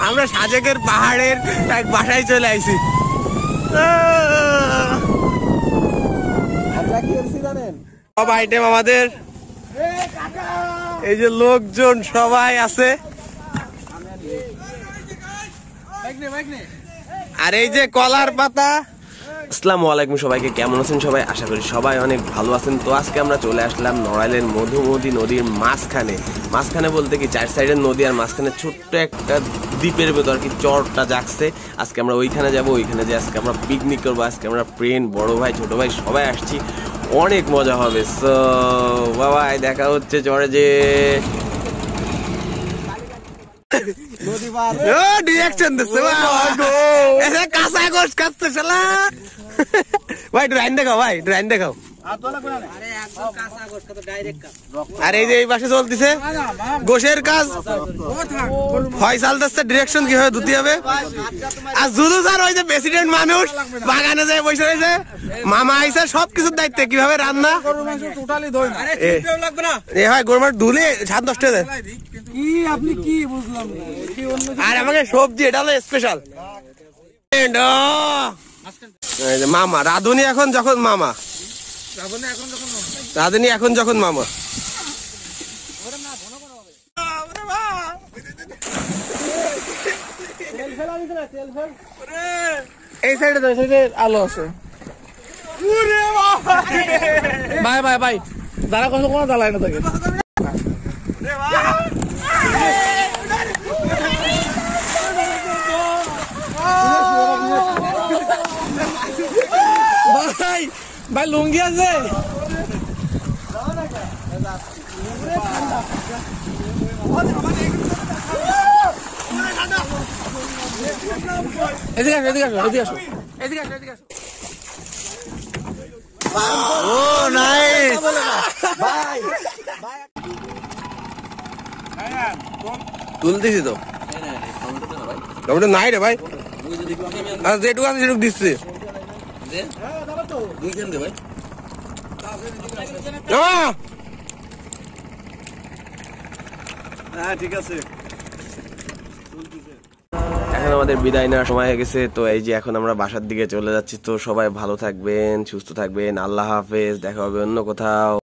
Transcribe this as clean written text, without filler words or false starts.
আমরা সাজেকের পাহাড়ের এক বাসায় চলে আইছি। আমরা কি করছি জানেন? সব আইটেম আমাদের, এই যে লোকজন সবাই আছে, আর এই যে কলার পাতা। আসসালামু আলাইকুম সবাইকে, কেমন আছেন সবাই? আশা করি সবাই অনেক ভালো আছেন। তো আজকে আমরা চলে আসলাম নড়াইলের মধুমতি নদীর মাঝখানে বলতে কি 4 সাইডের নদী, আর মাঝখানে ছোট্ট একটা দ্বীপের ভেতর আর কি চরটা জাগছে। আজকে আমরা ওইখানে যাবো, ওইখানে যে আজকে আমরা পিকনিক করবো। আজকে আমরা ফ্রেন্ড, বড় ভাই, ছোট ভাই সবাই আসছি, অনেক মজা হবে। সো বাবাই, দেখা হচ্ছে চরে যে নদী পার ডিরেকশন দিচ্ছে কাঁচা গোস কাটছে শালা। ভাই ড্রাইন দেখাও, ভাই ড্রাইন দেখাও। আর এই যে এই পাশে চলতেছে গোশের কাজ, হয় চালতেছে। ডিরেকশন কিভাবে ধুতে হবে। আর জুলু স্যার ওই যে প্রেসিডেন্ট মানুষ বাগানে যায় বসে রয়েছে, মামা আইসা সবকিছুর দায়িত্বে, কিভাবে রান্না। এ ভাই গরু মাছ ধুলে 7-10 টাকা দেয়। আপনি কি বুঝলাম? আর আমাকে সবজি এটা হলো স্পেশাল। মামা রাধুনি এখন যখন মামা, রাধুনি এখন যখন মামা। এই সাইডে আলো আছে। ভাই ভাই ভাই, দাঁড়া কত কোনো দাঁড়ায় না থাকে। ভাই ভাই লুঙ্গি আছে? এদিকে আসো, এদিকে আসো, এদিকে আসো, এদিকে আসো, এদিকে আসো। ও নাইস ভাই তুলতেছি তো, টমেটো নাই রে ভাই। যেটুকু আছে সেটুকু দিচ্ছি। ঠিক আছে। এখন আমাদের বিদায় নেওয়ার সময় হয়ে গেছে। তো এই যে এখন আমরা বাসার দিকে চলে যাচ্ছি। তো সবাই ভালো থাকবেন, সুস্থ থাকবেন, আল্লাহ হাফেজ, দেখা হবে অন্য কোথাও।